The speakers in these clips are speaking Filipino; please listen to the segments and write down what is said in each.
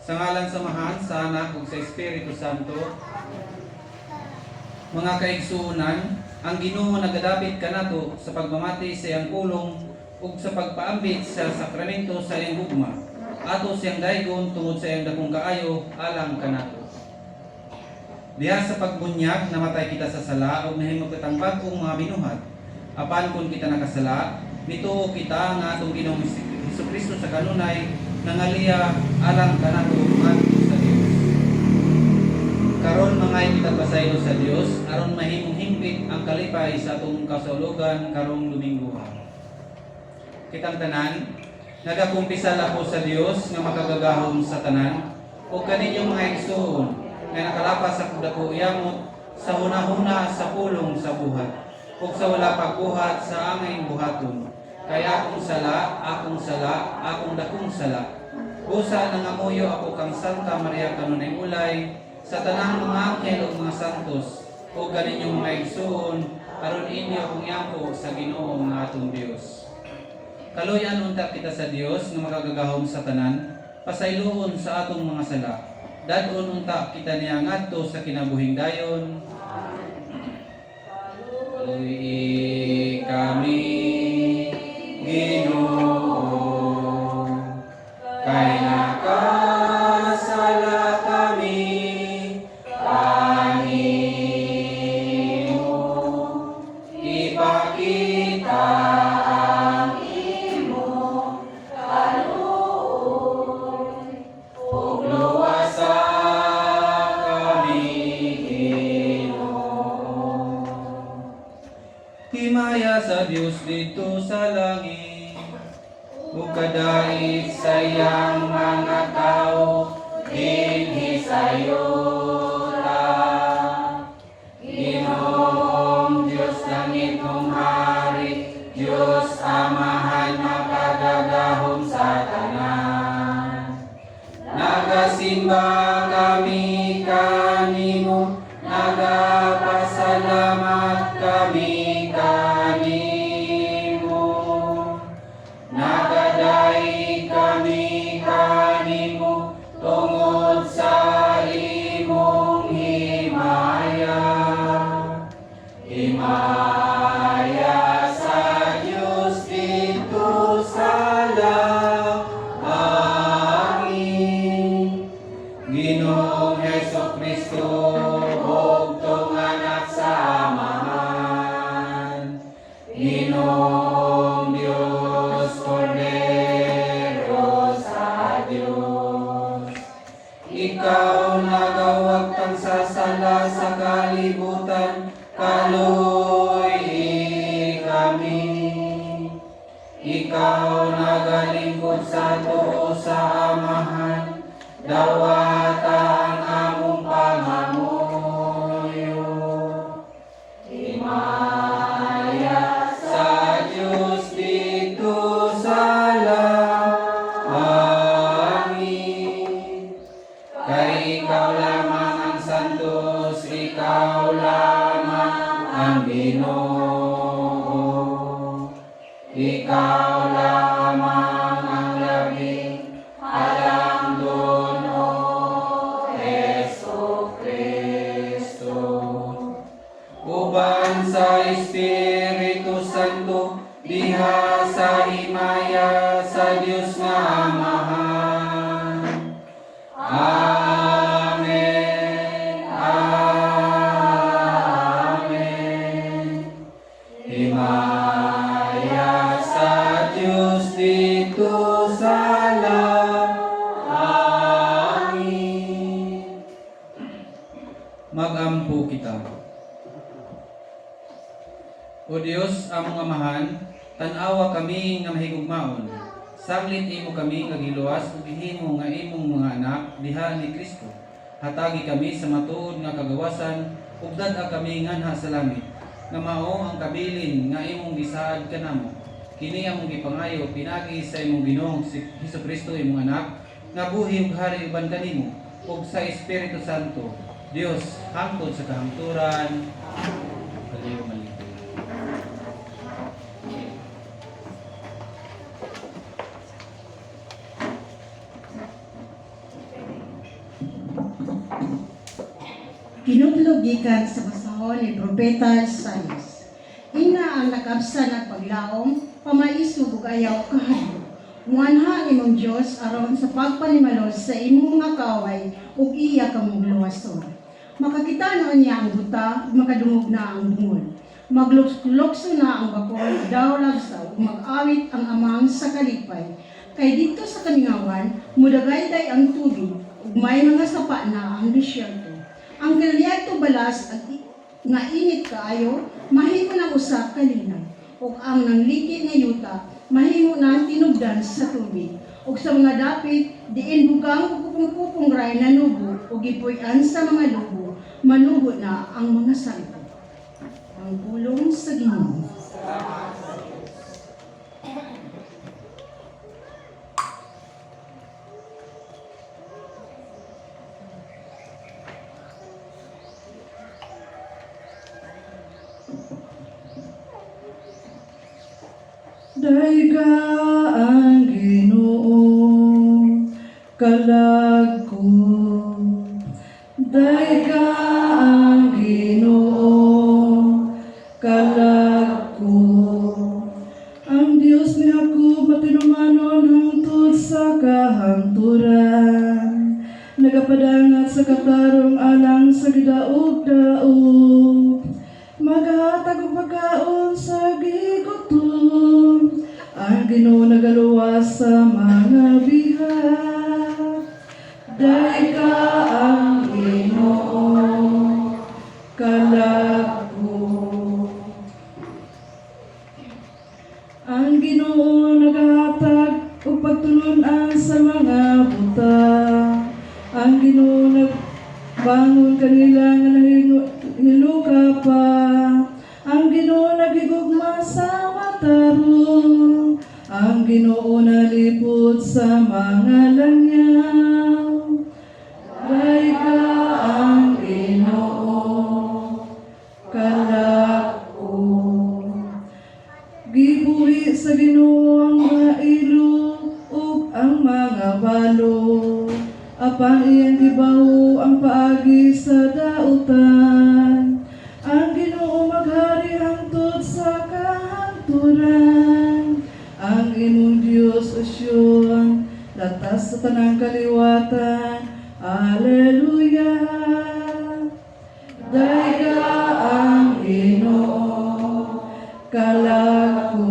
Sa ngalan samahan, sa Anak ug sa Espiritu Santo. Mga kaigsuonan, ang Ginoo nagadapit kanato sa pagmamati sa iyang pulong ug sa pagpaambit sa sakramento sa iyang gugma. Ato siyang daygon tungod sa iyang dakong kaayo alang kanato. Diha sa pagbunyag namatay kita sa sala ug nahimo kitang bag-ong mga binuhat. Apan kung kita nakasala, nituo kita nga atong Ginoong Hesukristo sa kanunay nangaliya alang kanato ngadto sa Dios. Karon mangay kita pasaylo sa Dios aron mahimong himpit ang kalipay sa atong kasaulogan karong Domingo. Kitang tanan, nagakumpisal ako sa Dios nga makagagahom sa tanan ug kaninyong mga igsoon nga nakalapas sa dako yamot sa hunahuna sa pulong sa buhat ug sa wala pagbuhat sa aming buhaton. Kaya akong sala, akong dakong sala. Busa nangamuyo ako kang Santa Maria kanunay ulay, sa tanang mga anghel o mga santos, o kaninyong mga igsoon, aron inyo akong yampo sa Ginoo nga atong Dios. Kaluyan unta kita sa Dios nga makagagahom sa tanan, pasayloon sa atong mga sala. Dadon unta kita niya ngadto sa kinabuhing dayon. Kaluyi kami Ginoo, kay nakasala kami, kanimo ipakita ang imong kaluoy, ug luwasa kami, Ginoo. Himaya sa Dios dito sa langit, ug kadait sa iyang mga tao dinhi sa yuta. Ginoong Diyos langit mong hari, Diyos Amahan makagagahom sa tanan. Nagasimba kami kanimo, nagapasalamat kami kanimo. Nagadai kami kanimo tungod sa imong himaya. Himaya sa Dios dito sa langit. Ginoong Hesukristo ug tong anak sa Amahan. Ginoo kaluoy kami. Ikaw nagalingkod sa tuo sa amahan, dawata ang among pangamuyo. Himaya sa Diyos dito sa langit. Kay ikaw lamang ang santos, ikaw lamang ang Ginoo. Ikaw lamang ang labing halangdon, O Jesucristo. Uban sa Espiritu Santo, diha sa himaya sa Diyos nga Amahan. Amen. Amen. Himaya sa Diyos dito sa langit. Magampo kita. O Dios, among amahan, tan-awa kami nga mahigugmaon. Saglit imo kami nga giluwas ug gihimo nga imong mga anak diha ni Kristo. Hatagi kami sa matuod nga kagawasan ug dad-a kami nganha sa langit. Nga mao ang kabilin nga imong gisaad kanamo. Kini among gipangayo pinagi sa imong Ginoong Hesukristo imong anak nga buhi ug hari uban kanimo ug sa Espiritu Santo. Dios hangtod sa kahangturan. Kaliw malito. Kinudlog gikan sa masahon ni Propeta Isaias. Ina ang nakabsa ng paglaom, pamaisog ug ayaw kahadlo. Muanha imong Dios aron sa pagpanimalos sa imong mga kaaway ug iya kamong luwason. Makakita noon niya ang buta, makadungog na ang bungol. Maglukso na ang bakol, daw labsaw, ug mag-awit ang amang sa kalipay. Kay dito sa kaningawan, mudagayday ang tubig, ug may mga sapa na ang disyerto. Ang kaliyadto balas at nga init kaayo, mahimo na usa ka linaw. Ug ang nanglikid nga yuta, mahimo na tinubdan sa tubig. Ug sa mga dapit, diin bugang kupong-kupong ray na nubo, ug gipuy-an sa mga lubo, manubo na ang mga santo. Ang pulong sa Ginoo. Daiga ang Ginoo kalag ko. Daiga ang Ginoo kalag ko. Ang Dios ni ako matinumanon hangtod sa kahangturan. Nagapadangat sa katarong alang sa gidaog-daog. Maghatag og pagkaon sa gigutom. Ang Ginoo nagaluwas sa mga bihat. Dai ka ang Ginoo kalag ko. Ang Ginoo naghatag og pagtulon-an sa mga buta. Ang Ginoo nagbangon kanila nga nahiluka pa. Ang Ginoo nagigugma sa matarong. Ang Ginoo nalipod sa mga langyaw. Dai ka ang Ginoo kalag ko. Gibuhi sa Ginoo ang mga ilog ug ang mga balo. Apan iyang gibaho ang paagi sa dautan. Ang Ginoo maghari hangtod sa kahangturan. Ang imong Dios o Sion, latas sa tanang kaliwatan. Alleluia. Dai ka ang Ginoo kalag ko.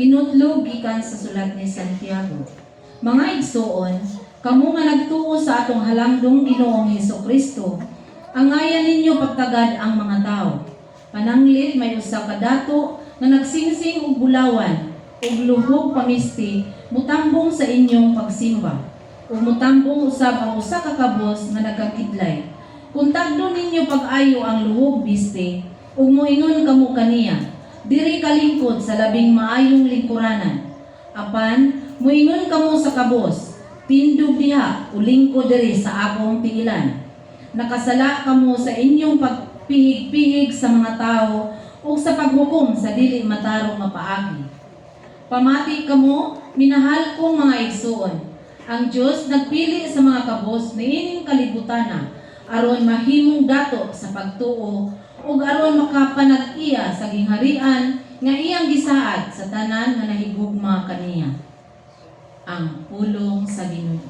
Kinutlog gikan sa sulat ni Santiago. Mga igsoon, kamo nga nagtuo sa atong halangdong Ginoong Hesukristo, angayan ninyo pagtagad ang mga tao. Pananglit may usa ka dato nga nagsingsing og bulawan ug luhog pamisti mutambong sa inyong pagsimba. Ug mutambong usab ang usa ka kabos nga nagakidlay. Kung tagdo ninyo pag-ayo ang luhog biste, ug moingon kamo kaniya, diri kalingkod sa labing maayong lingkuranan. Apan moingon kamo sa kabos, tindog diha o lingkod diri sa akong pigilan. Nakasala kamo sa inyong pagpihig-pihig sa mga tao o sa paghukom sa dili matarong mapaagi. Pamati kamo, minahal kong mga igsoon. Ang Diyos nagpili sa mga kabos niining kalibutana aron mahimong dato sa pagtuo ug aron makapanag-iya sa gingharian nga iyang gisaad sa tanan nga nahigugma kaniya. Ang pulong sa Ginoo.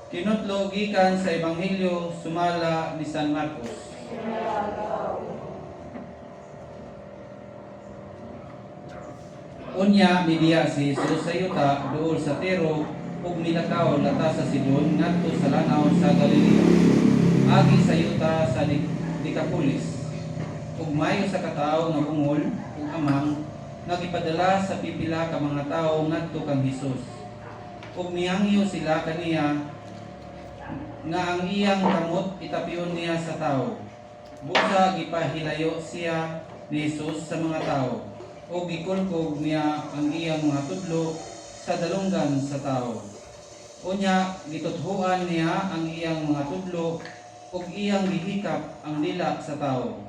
Kinutlog gikan sa Ebanghelyo sumala ni San Marcos. Unya midiya si Jesus sa yuta duol sa Tiro ug milakaw lata sa Sidon ngadto sa lanaw sa Galilea. Agi sa yuta sa Decapolis. Ug mayo sa katawo nga bungol ug amang nagipadala sa pipila ka mga tawo ngadto kang Hesus. Ug miyangyo sila kaniya nga ang iyang kamot itapion niya sa tao. Busa gipahilayo siya ni Jesus sa mga tao o gikulkog niya ang iyang mga tudlo sa dalunggan sa tao. Unya gituthuan niya ang iyang mga tudlo ug iyang gihikap ang dila sa tao.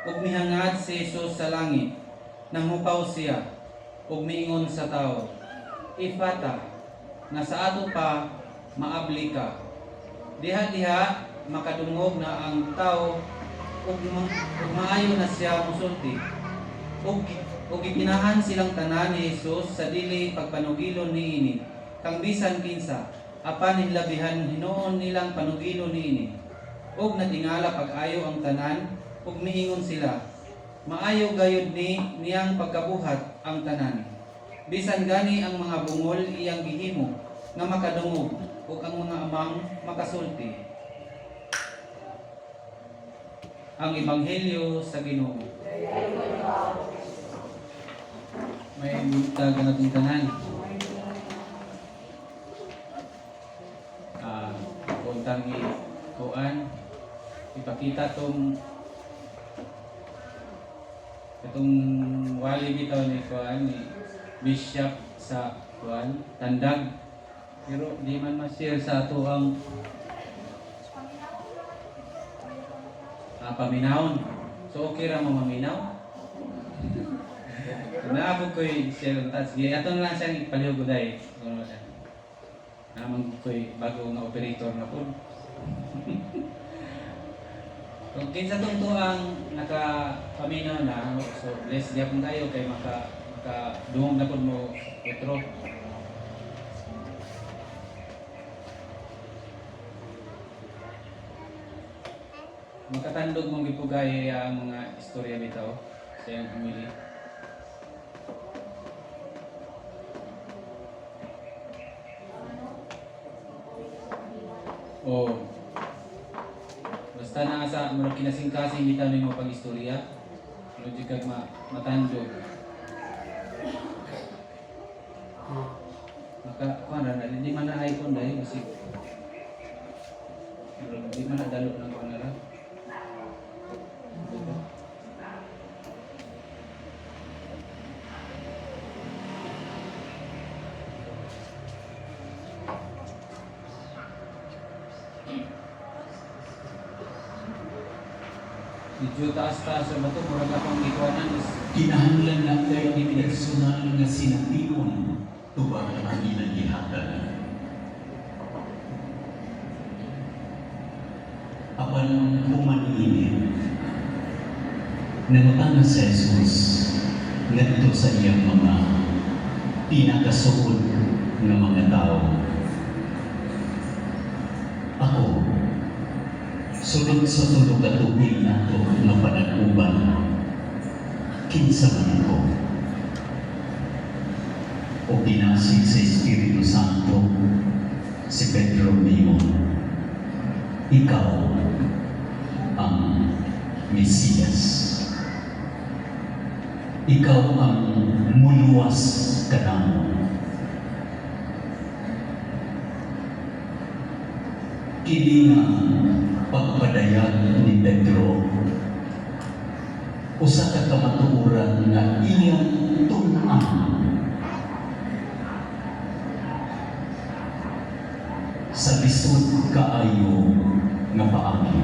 Ug mihangad si Jesus sa langit, nanghupaw siya ug miingon sa tao, Ifata, nga sa ato pa maabli ka. Diha-diha makadungog na ang tao ug maayo na siya musulti. Ug gipinahan silang tanan ni Jesus sa dili pagpanugilon niini. Kang bisan kinsa apan hinlabihan hinuon nilang panugilon niini. Ug natingala pag-ayo ang tanan ug miingon sila, maayo gayud niyang pagkabuhat ang tanan. Bisan gani ang mga bungol iyang gihimo nga makadungog ug ang mga amang makasulti. Ang Ebanghelyo sa Ginoo. May buta ganatong tanan. Puntang kuan ipakita itong wali bitaw ni kuan ni Bishop sa kuan Tandag, pero di man ma-share sa ato ang paminawon. So okay ra mo maminaw? Naabog ko'y share ang touch. Ato na lang siyang ipalihog uday. Naman ko'y bago nga operator na po. Kung kinsa tong ang nakapaminaw na, so bless diya kung tayo kay makadungog na po mo petro. Makatandog mong gipugay ang mga istorya bitaw sa iyang pamilya. Oh. Basta na sa murag kinasing-kasing bitaw nimo pag-istorya. Logic kag matandog. Para na hindi man na icon dahil kasi hindi man na dalo ng kanila. Medyo taas-taas sa bato, murag akong ikuanan is Kinahanglan na kayo ni personal nga sinatiyon tubag ang ginagihatan. Apan humaninin, nangutang sa Jesus ngadto sa iyang mga pinakasuod nga mga tao. Ako, sulod sa tulog at tubig nato nga panag-uban, kinsa man ko. O pinasig sa Espiritu Santo, si Pedro Mimon, ikaw ang Mesiyas. Ikaw ang muluwas kanamo. Kini nga pagpadayag ni Pedro, usa ka kamatuoran nga iyang tun-an sa lisod kaayo nga paagi.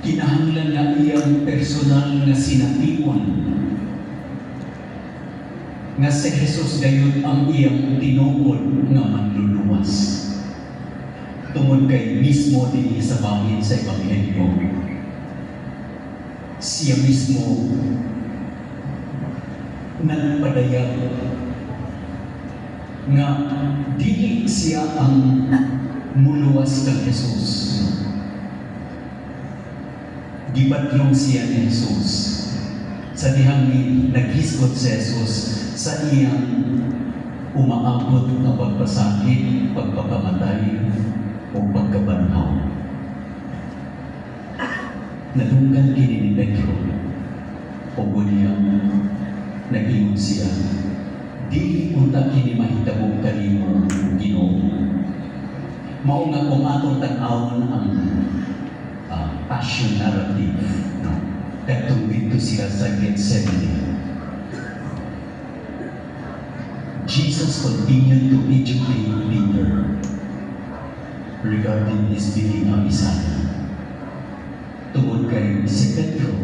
Kinahanglan na iyang personal nga sinatiwan nga si Jesus gayud ang iyang tinuod nga manluluwas. Tungod kay mismo din sa bangin sa Ebanghelyo, siya mismo nagpadayag nga dili siya ang muluwas kang Jesus. Gibadlong siya ni Jesus sa dihang naghisgot si Jesus sa iyang umaabot na pagpasakit, pagpakamatay, o pagkabanhaw. Nadunggan kini ni Pedro o buniyang nag-ingon siya, dili unta kini mahitabog kanimo Ginoo. Mao nga kung atong tan-awon ang passion narrative, no? Katong dito siya sa Gethsemane. Jesus continued to educate Peter regarding his being a Messiah. Tungod kay si Pedro,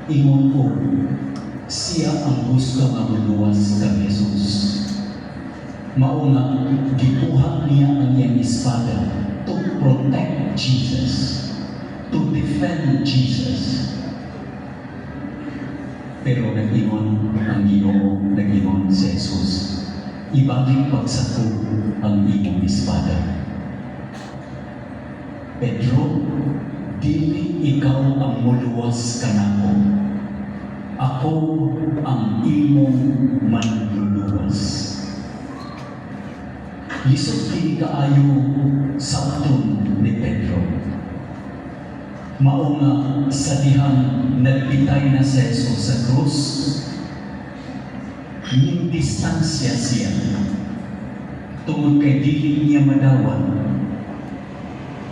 ingon ko, siya ang gusto nga muluwas kang Jesus. Mao nga gibuhat niya ang iyang espada to protect Jesus, to defend Jesus. Pero nag-ingon ang Ginoo, nag-ingon si Jesus, ibalik pagsako ang iyong espada. Pedro, dili ikaw ang muluwas kanako. Ako ang imong manluluwas. Lisod kini kaayo sa aton ni Pedro. Mao nga sa dihang nagbitay na si Jesus sa krus, ning distansya siya tungod kay dili niya madawan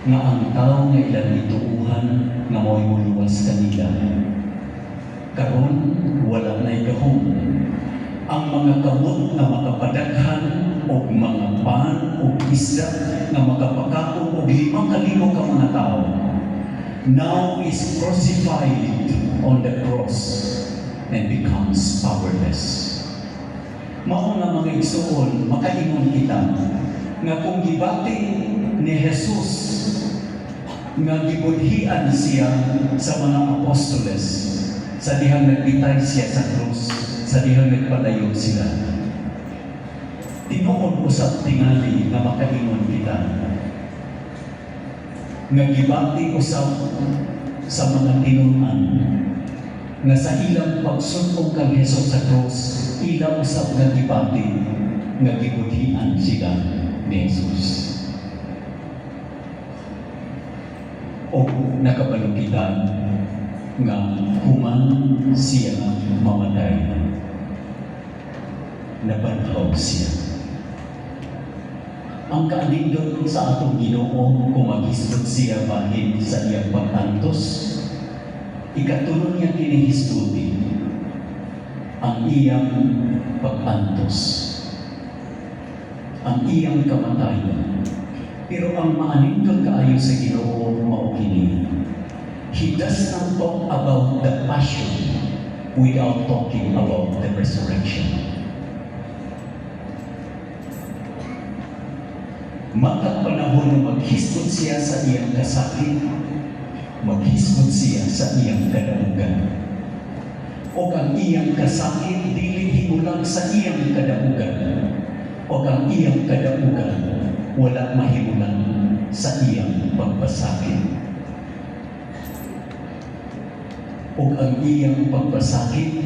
nga ang tao nga ilang ituuhan nga mao'y muluwas kanila. Karon wala na'y gahom. Ang mga kamot nga makapadaghan o mga pan o isda nga makapakaon o 5,000 ka mga tao now is crucified on the cross and becomes powerless. Mao nga mga igsuon, makaingon kita nga kung gibati ni Jesus nga gibudhian siya sa mga apostoles sa dihang nagbitay siya sa krus, sa dihang nagpadayon sila. Tinuod usab tingali nga makaingon kita nga gibati usab sa mga tinunan nga sa ilang pagsumpong kang Jesus sa krus, ila usab nga gibati nga gibudhian sila ni Jesus. O nakabalukitan nga human siya mamatay. nabanhaw siya. Ang kaalingdon sa atong Ginoo kung maghisgot siya bahin sa iyang pagtantos, ikatulong niya kinihisguti ang iyang pagtantos, ang iyang kamatayon. Pero ang maalingdon kaayo sa Ginoo mao kini. He does not talk about the passion without talking about the resurrection. Matag panahon na maghisgot siya sa iyang kasakit, maghisgot siya sa iyang kadaugan. O ang iyang kasakit, dili himulang sa iyang kadaugan. O ang iyang kadaugan, wala mahimulang sa iyang pagpasakit. O ang iyang pagpasakit,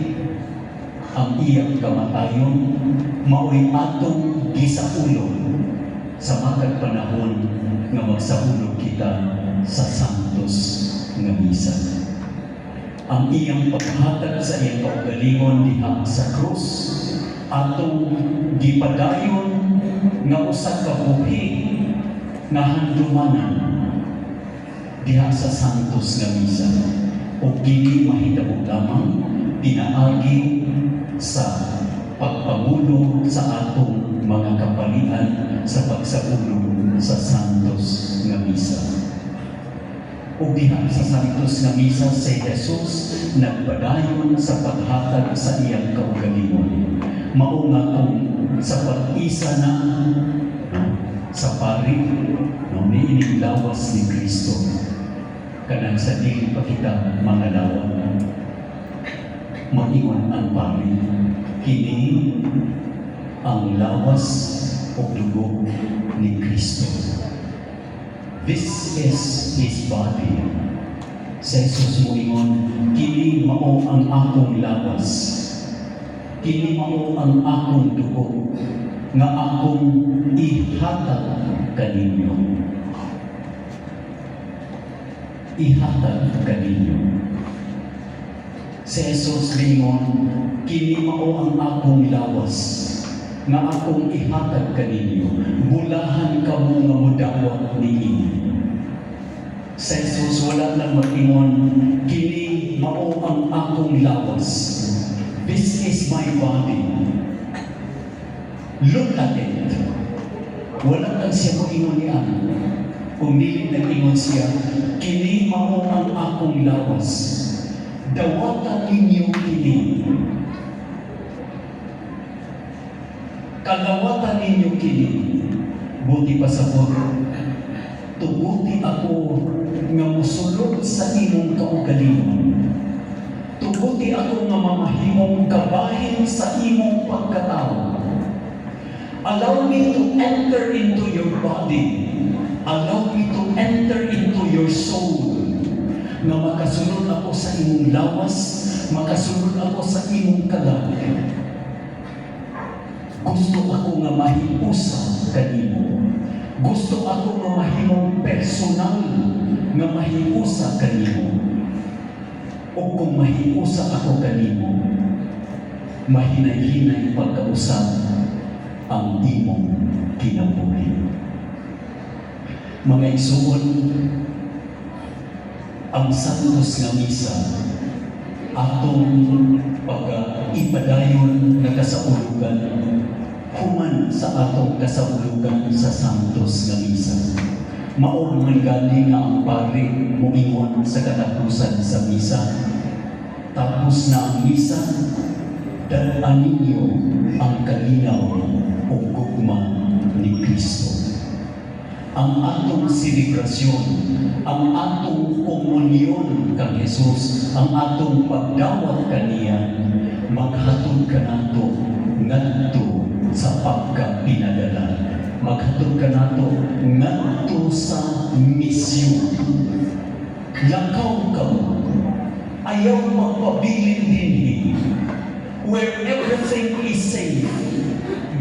ang iyang kamatayon, mao'y atong gisaulog sa matag panahon nga magsahulog kita sa santos nga misa. Ang iyang paghatag sa iyang kaugalingon diha sa krus, atong gipadayon nga usa ka buhi nga handumanan diha sa santos nga misa. O kini mahitabo lamang pinaagi sa pagpangulo sa atong mga kapalian sa pagsahulog sa santos nga misa. O diha sa santos nga misa si Jesus nagpadayon sa paghatag sa iyang kaugalingon. Mao nga kung sa pag-isa na sa pari no niining lawas ni Kristo kanang sa dili pa kita mga lawan mag-ingon ang pari kini ang lawas o dugo ni Kristo. This is His body. Sa Jesus mo ingon, kini mao ang akong lawas. Kini mao ang akong dugo nga akong ihatag kaninyo. Ihatag kaninyo. Si Jesus lingon, kini mao ang akong lawas nga akong ihatag kaninyo. Bulahan kamo nga mudawat niini. Si Jesus wala lang mag-ingon, kini mao ang akong lawas. This is my body. Look at it. Wala lang siya mag-ingon niya. Kung dili nag-ingon siya, kini mao ang akong lawas. Dawatan ninyo kini. Kalawatan ninyo kini. Buti pa sa tuguti ako nga musulod sa imong kaugalingon. Tuguti ako nga mamahimong kabahin sa imong pagkatao. Allow me to enter into your body. Allow me to enter into your soul. Nga makasunod ako sa imong lawas, makasunod ako sa imong kalag. Gusto ako nga mahiusa kanimo. Gusto ako nga mahimong personal nga mahiusa kanimo. O kung mahiusa ako kanimo, mahinay-hinay pagkausap ang imong kinabuhi. Mga igsuon, ang santos nga misa atong pag-ipadayon na kasaulugan human sa atong kasaulugan sa santos nga misa. Mao man gani nga ang pari muingon sa katapusan sa misa. Tapos na ang misa, dalaan ninyo ang kalinaw o gugma ni Kristo. Ang atong selebrasyon, ang atong komunyon kang Jesus, ang atong pagdawat kaniya, maghatod ka nato ngadto sa pagkapinadala. Maghatod ka nato ngadto sa misyon. Lakaw ka mo, ayaw magpabilin dinhi, where everything is safe.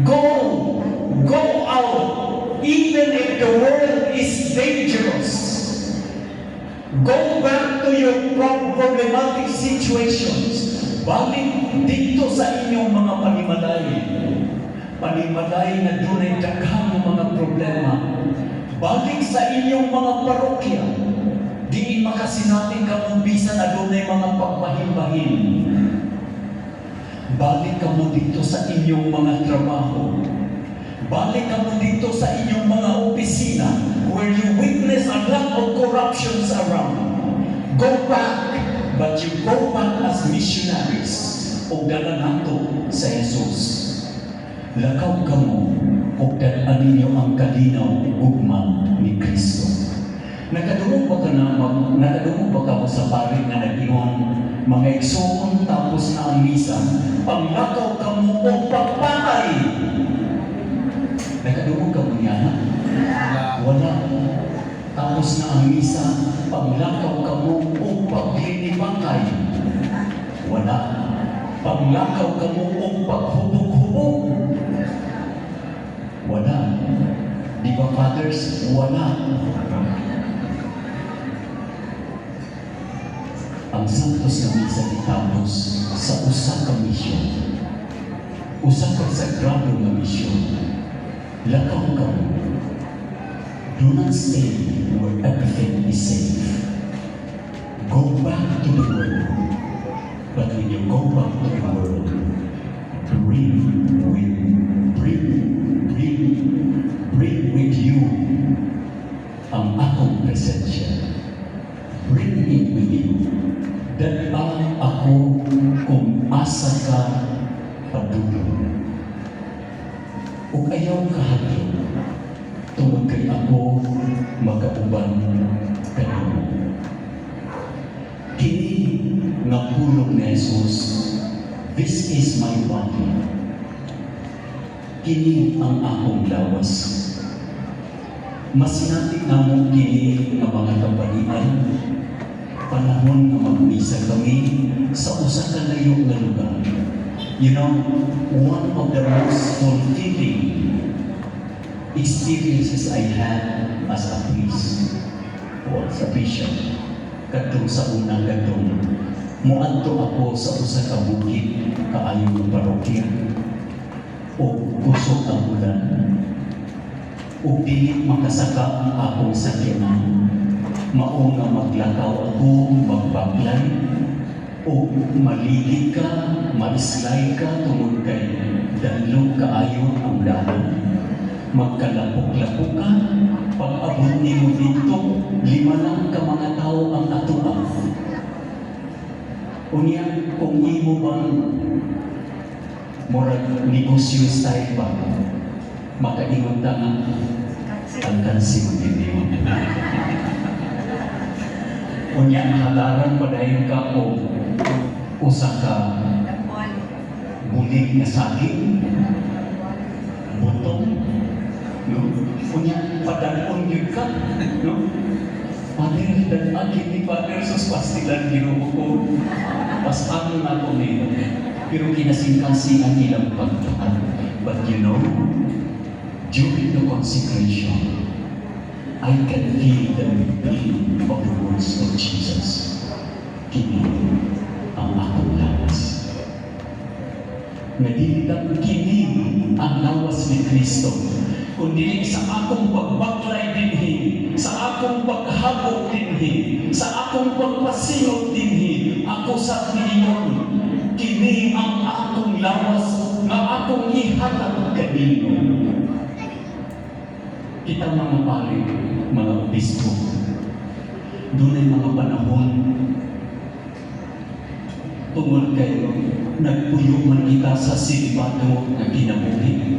Go out, even if the world is dangerous. Go back to your problematic situations. Balik dito sa inyong mga panimalay. panimalay na dunay daghang mga problema. Balik sa inyong mga parokya, diin makasinating kamo bisan adunay mga pagbahin-bahin. Balik kamo dito sa inyong mga trabaho. Balik kamo dito sa inyong mga opisina where you witness a lot of corruptions around. Go back, but you go back as missionaries o dala nato sa Jesus. Lakaw kamo o dalaan ninyo ang kalinaw ugma ni Kristo. Nakadungog ba ka mo sa paring na nag-iwan mga igsoon tapos na ang misa, panglakaw kamo o pagpatay? Nakadungog ka mo niya? Wala. Tapos na ang misa, panglakaw kamo o paglilibakay? Wala. Panglakaw kamo o paghubog-hubog? Wala. Di ba, fathers? Wala. Ang santos na misa gitapos sa usa ka misyon. Usa ka sagrado nga misyon. Lakaw ka mo. Do not stay where everything is safe. Go back to the world. But when you go back to the world, bring with you ang akong presensya. Bring it with you. Dalaan ako kung asa ka padulong. O ayaw kahapon, tungod kay ako magkauban kanimo. Kini nga pulong ni Jesus, this is my body. Kini ang akong lawas. Masinatik na mo kini ang mga kabalian, panahon na magmisa kami sa usa ka layo nga lugar. You know, one of the most fulfilling experiences I had as a priest or as a bishop, kadtong sa unang gadong, muadto ako sa usa ka bukid kaayong ng parokya o kusog ang ulan o pilit makasaka ang akong sakyanan. Mao nga maglakaw ako, magbaklay o maligid ka, maislay ka tungod kay dalog kaayo ang dalan. Magkalapok-lapok ka, pag-abot nimo dito, 5 lang ka mga tao ang atuang. Unya, kung imo bang murag negosyo style ba, makaingon ta nga ang kansi mo din. Unya, halaran pa dahil ka o usa ka bulig na saging, butong, no? Unya, padalon yun ka, no? Pader, dan agit ni Pader sus pastilan ginuho ko. Pasanon na ko nito. Pero kinasingkasi ang ilang pagtaan. But you know, during the consecration, I can feel the meaning of the words of Jesus. Kini ang akong lawas. Nadilitan kini ang lawas ni Kristo. Kundi sa akong pagbaklay dinhi, sa akong paghabog dinhi, sa akong pagpasingot dinhi, ako sa Piliyon, kini ang akong lawas na akong ihatag kanino. Kita mga pare, mga obispo, doon ay mga panahon tungod kayo, nagpuyo man kita sa silibado na kinabuhi.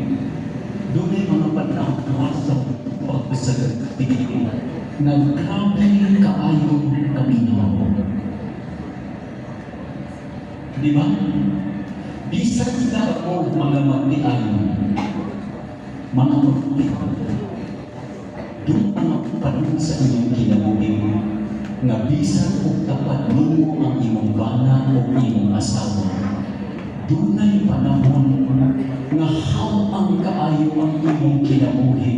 Doon ay mga panahon sa pagsasagatili na grabe kaayo kami naman. Di ba? Bisan na ako mga magtiayon, mga magtiayon. Doon ang panahon sa inyong kinabuhi nga bisan o tapat mo ang imong bana o imong asawa. Doon ay panahon nga ang kaayo ang imong kinabuhi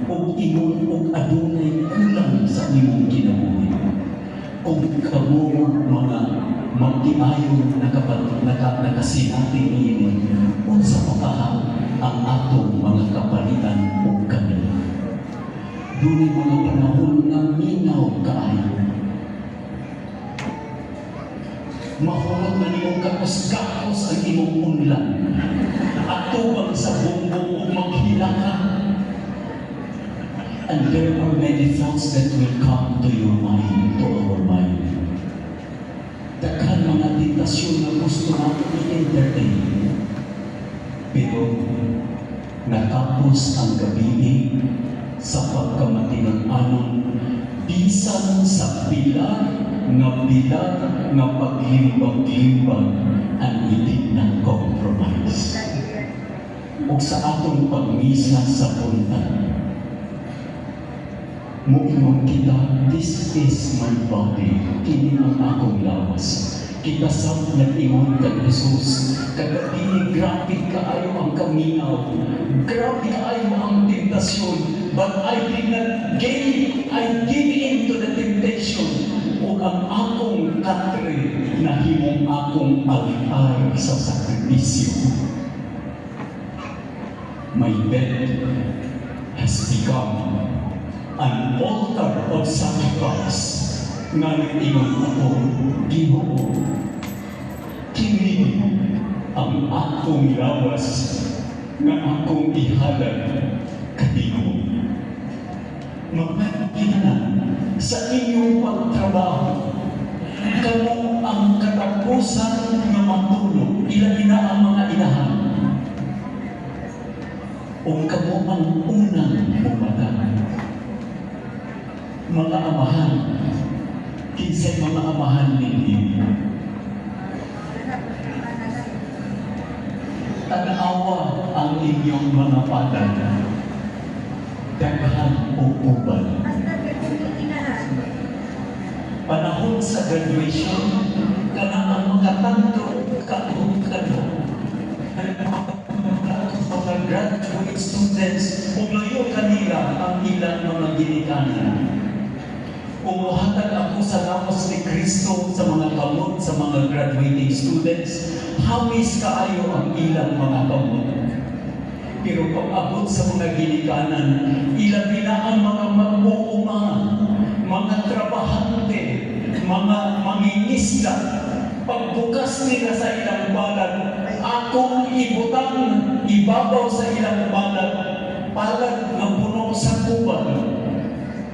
o imong o adunay kulang sa imong kinabuhi. Kung kamo mga magtiayon nakasinati ini unsa pa kaha ang atong mga kapalitan o kami. Dunay mga panahon nga minaw kaayo. Mahurot na nimong kakos-kakos ang imong unlan. Atubang sa bumbong o maghilaka. And there are many thoughts that will come to your mind, to our mind. Daghan mga tentasyon na gusto natin i-entertain. Pero natapos ang gabi sa pagkamatinan-anon bisan sa bilang nga paglimbag-limbag ang itig ng compromise. O sa atong pagmisa sa punta, muingon kita, this is my body, kini ang akong lawas. Kita sa nag-ingon kay Jesus, kagabi grabe kaayo ang kaminaw, grabe kaayo ang tentasyon, but I did not give in to the temptation. O ang akong katre na himong akong altar sa sakripisyo. My bed has become an altar of sacrifice. Nang-ingon ako, Ginoo, kini ang akong lawas na akong ihalad kadino. Magpapinanan sa inyong pagtrabaho, kamo ang katapusan ng matulog, ila ang mga inahan. O kamo ang unang bumatay. Mga amahan, kinsay mga amahan ninyo. Tanawa ang inyong mga patay. Daghan o uban. Panahon sa graduation, kana ang mga tanto kaano. Mga graduate students, umlayo kanila ang ilang mga ginikanan. Umuhatag ako sa lawas ni Kristo sa mga kamot, sa mga graduating students. Hamis kaayo ang ilang mga kamot. Pero pag-abot sa mga ginikanan, ilabi na ang mga mag-uuma, mga trabahante, mga mangingisda. Pagbukas nila sa ilang balat, akong ibutang ibabaw sa ilang balat, palad na puno sa kuban,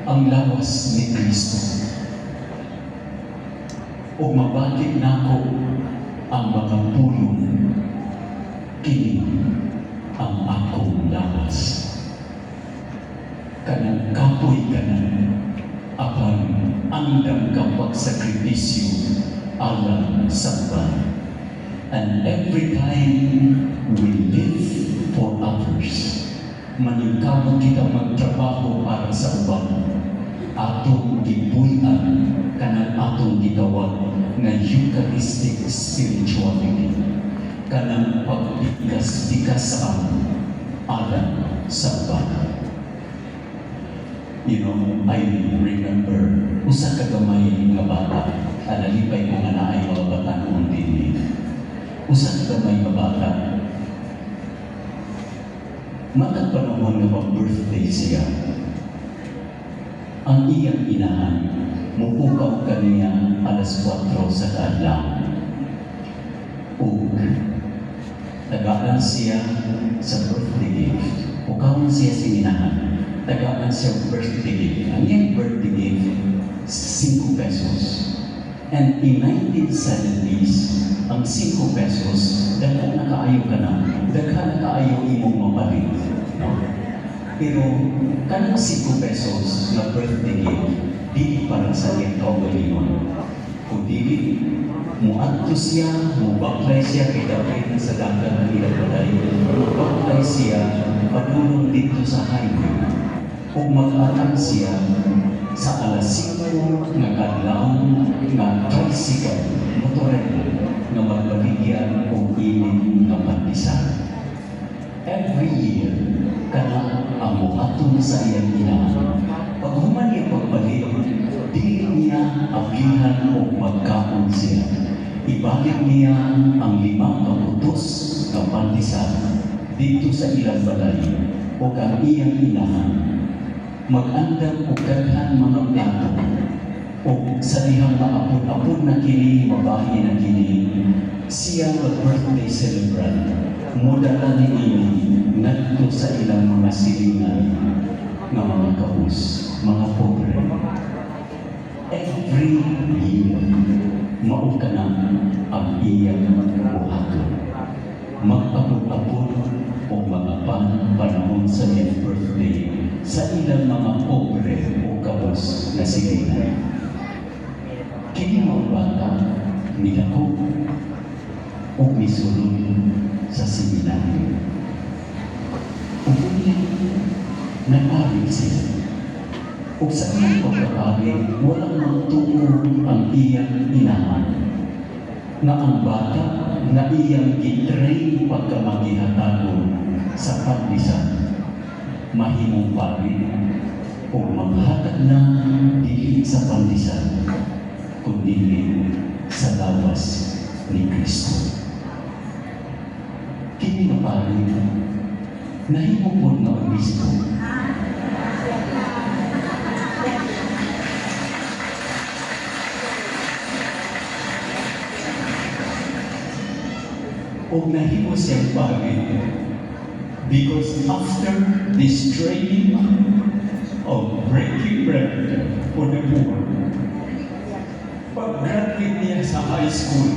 ang lawas ni Kristo. O mabakit nako ang mga pulong, kini ang akong lawas. Kanang kapoy kanan, apan andam kapag sakripisyo alam samban. And every time we live for others, maningkamot kita magtrabaho para sa uban, atong gibuyan kanang atong gitawag nga Eucharistic spirituality, kanang pagbigas-bigas ang alam sa uban. You know, I remember usa ka gamay nga bata, analipay ko nga naay mga bata noon din. Usa ka gamay nga bata, matag panahon nga pag-birthday siya, ang iyang inahan, mupukaw kaniya alas 4 sa adlaw. Ug tagaan siya sa birthday gift. Pukawan siya sa inahan. Tagaan siya birthday gift. Ang iyang birthday gift, 5 pesos. And in 1970s, ang 5 pesos, daghan na kaayo ka na, daghan na kaayo imong mapalit. Pero, kanang 5 pesos na birthday gift, di para sa iyang kaugalingon. Kung di, muadto siya, mubaklay siya, kay dapat sa dagat ng ilang balay, mubaklay siya, padulong dito sa highway. Kung mag-atang siya sa alas 5 nga kadlaw nga tricycle, motoreta, nga magbaligyan o init nga pantisan. Every year, kana ang muhatong sa iyang inahan. Pag human niya pagbalik, di niya ablihan o magkaon siya. ibalik niya ang 5 kaputos ng pantisan dito sa ilang balay o ang iyang inahan. Mag-andam o daghan mga plato o sa dihang maapod-apod na kini, mabahi na kini, siya mag-birthday celebrant. Mudala ni ini ngadto sa ilang mga silingan ng mga kaus, mga pobre. Every year, mao ka na ang iyang buhaton. Magpapod-apod o mga panahon sa iyang birthday sa ilang mga pobre o kaos na silingan. Kini mga bata nilako o misulod sa seminaryo. Upunin, nag-aral sila. O sa iyang pagkakali, walang magtuo ang iyang inahan na ang bata na iyang gitrain pagkamagihatagon sa panlisan, mahimong pari o maghatag na dili sa panlisan, kundi sa lawas ni Kristo. Kini na pari, nahimupod na obispo. O nahimo siyang pari because after this training of breaking bread for the poor, pag-graduate niya sa high school,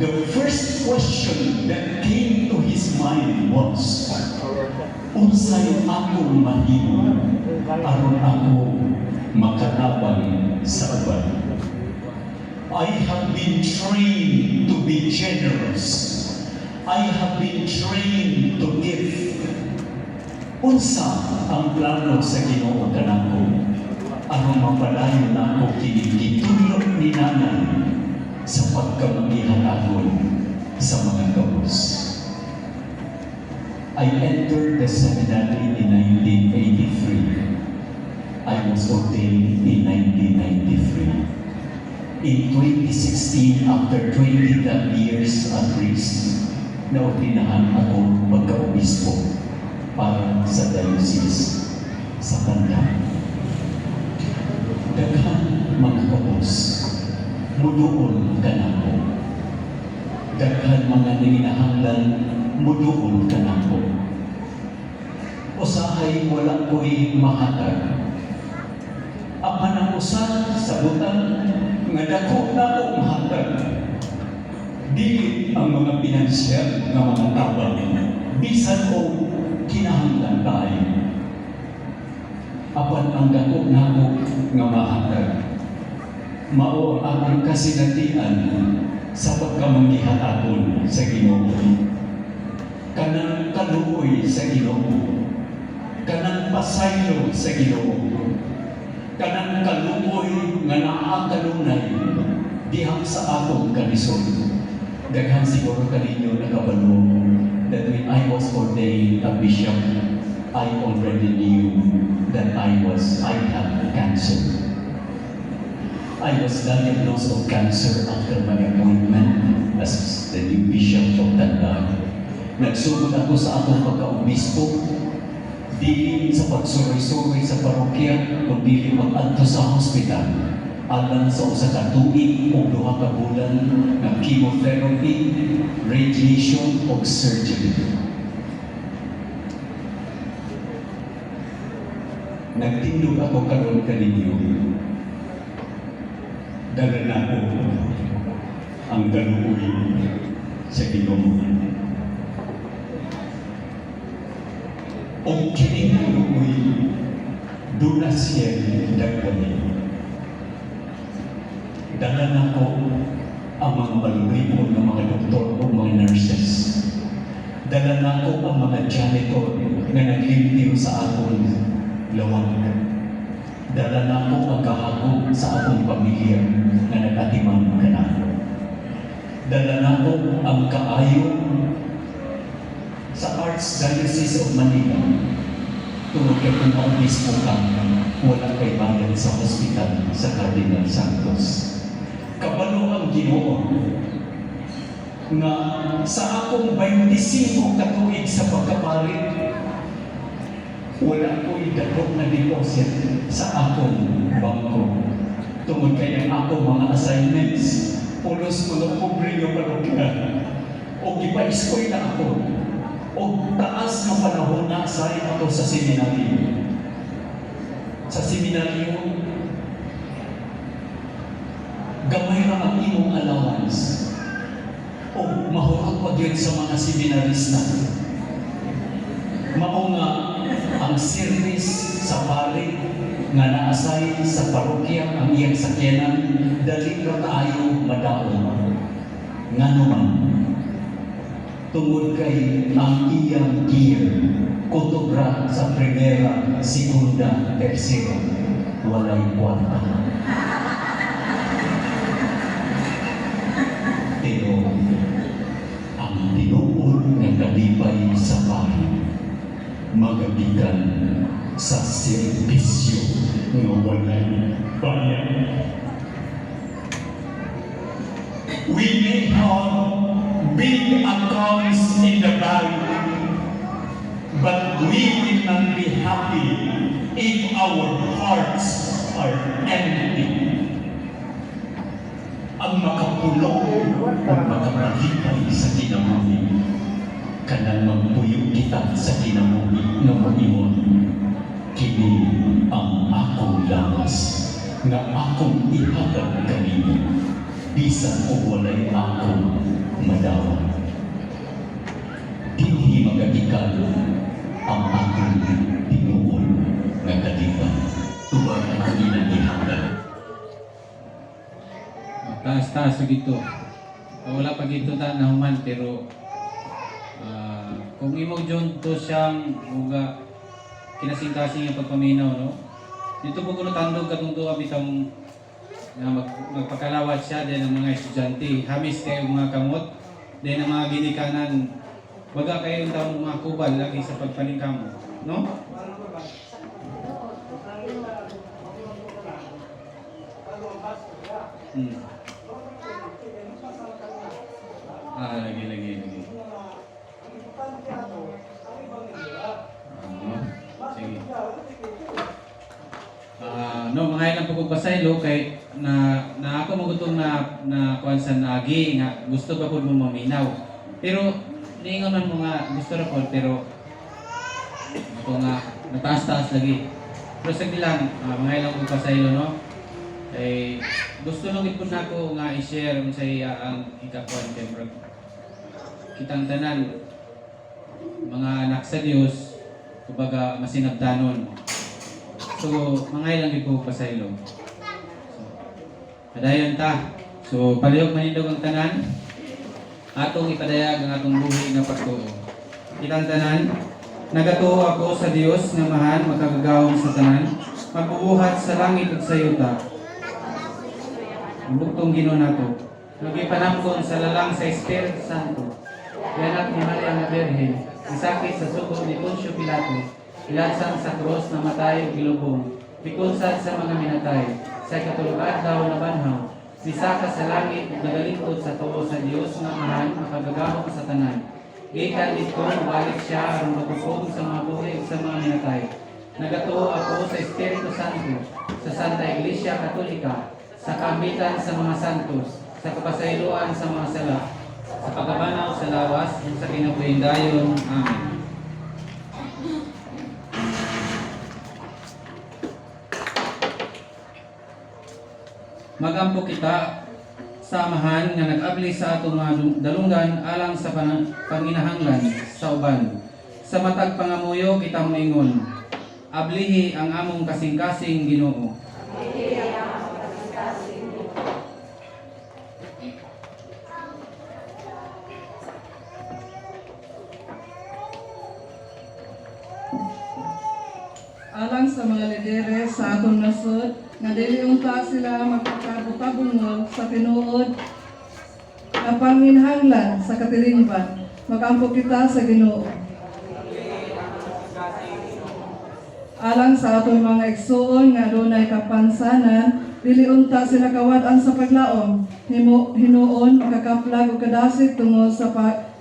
the first question that came to his mind was, unsay akong mahimo aron ako makalaban sa uban? I have been trained to be generous. I have been trained to give. Unsa ang plano sa Ginoo kanako? Aron mapadayon nako kini gitulog ni nanay sa pagkamangihatagon sa mga kaos. I entered the seminary in 1983. I was ordained in 1993. In 2016, after 20 years at priest, naordinahan ako magka-obispo para sa diocese sa Kanda. Daghan mga kapos, muduol ka nako. Daghan mga ninginahanglan, muduol ka nako. Usahay wala ko'y mahatag. Apan ang usa sa butang nga dako na ko mahatag. Dili ang mga pinansyal nga mga tabang, bisan o kinahanglan tayo. Apan ang dako na ko nga mahatag, mao ang aking kasinatian sa pagkamanggihatakon sa Ginoo. Kanang kaluoy sa Ginoo, kanang pasaylo sa Ginoo, kanang kaluoy nga naa kanunay dihang sa atong kalisod. Daghan siguro kaninyo nakabalo that when I was ordained a bishop, I already knew that I had cancer. I was diagnosed of cancer after my appointment as the new bishop of Tandaan. Nagsugod ako sa atong pagka-obispo, dili sa pagsuroy-suroy sa parokya, kundi mag-adto sa hospital. Alang sa usa ka tuig o 2 ka bulan ng chemotherapy, radiation o surgery. Nagtindog ako karon kaninyo. Dala na ko ang galuoy sa Ginoo. O kining galuoy, duna siya dagkani. Dala na ko ang mga baluripon ng mga doktor o mga nurses. Dala na ko ang mga janitor na naglimpyo sa aton lawang. Dala na ko ang kahagod sa akong pamilya na nagatiman ka na. Dala na ko ang kaayo sa Archdiocese of Manila. Tungkol kung maubispo ka, wala kay bayad sa hospital sa Cardinal Santos. Kabalo ang Ginoo nga sa akong 25 ka tuig sa pagkapari, wala ko'y dakong na deposit sa akong bangko. Tungod kay ang akong mga assignments, pulos ko ng pobre nga parokya, o ipaiskoy na ako, o taas na panahon na asay ako sa seminaryo. Sa seminaryo, gamay ra ang imong allowance, o mahurot pa yun sa mga seminarista. Mao nga ang service sa pari nga naasay sa parokya ang iyang sakyanan, dali ra kaayo madaon. Ngano man, tungod kay ang iyang gear kutob ra sa primera, segunda, tercera, walay kwarta. Pero ang tinuod ng kalipay sa pari magabigan sa serbisyo nga walay bayan. We may have big accounts in the bank, but we will not be happy if our hearts are empty. Ang makapulong o makamalipay sa kinabuhi, kanang magpuyo kita sa kinabuhi nga mag-iwan. Kini ang akong lawas nga akong ihatag kanimo, bisan o walay akong madawan. Dinhi magagikan ang akong tinuon nga kalipay, tubag ang ilang ihatag. Taas-taas sa gito. Wala pa gito ta nahuman, pero kung imo dyon to siyang mga kinasing-kasing yung pagpaminaw, no? Dito po kuno tandog katong tuwa bitang magpakalawat siya din ang mga estudyante. Hamis kayo mga kamot, din ang mga ginikanan. Baga kayo yung taong mga kubal lagi sa pagpaningkamo, no? Lagi. Sige. No, mga ilang pagpapasaylo kay na ako magutong na kuansan na agi nga gusto pa pud mo maminaw. Pero niingon man mo nga gusto ra pud, pero ako nga nataas-taas lagi. Pero sa lang mga ilang pagpapasaylo, no. Ay gusto lang gid pud nako nga i-share sa iya ang ikakuan kay bro. Kitang tanan mga anak sa Dios, kumbaga masinabdanon. So, mga ilang po pasaylo. So, padayon ta. So, palihog manindog ang tanan. Atong ipadayag ang atong buhi nga pagtuo. Kitang tanan, nagatuo ako sa Dios nga mahan makagagawon sa tanan, magbubuhat sa langit ug sa yuta. Ang buktong Ginoo nato. Nagipanamkon sa lalang sa Espiritu Santo. Yanak ni Maria nga Birhen, isakit sa sugo ni Poncio Pilato, ilansang sa krus na matay gilubong, pikunsad sa mga minatay, sa katulugan daw na banhaw, sisaka sa langit ug nagalingkod sa tuo sa Dios nga mahan makagagahom sa tanan. Gikan dito mabalik siya aron magpupong sa mga buhi ug sa mga minatay. Nagatuo ako sa Espiritu Santo, sa Santa Iglesia Katolika, sa kambitan sa mga santos, sa kapasayloan sa mga sala, sa pagkabanaw sa lawas ug sa kinabuhidayon. Amen. Magampo kita samahan nga nag-abli sa atong mga dalunggan alang sa panginahanglan sa uban. Sa matag pangamuyo kita moingon, ablihi ang among kasing-kasing Ginoo. Alang sa mga lidere sa atong nasod, nga dili unta sila magpakabutagungol sa tinuod na panginhanglan sa katilingban. Magampo kita sa Ginoo. Alang sa atong mga igsuon nga adunay kapansanan Dili unta sila kawad-an sa paglaom, hinuon makakaplag o kadasig tungod sa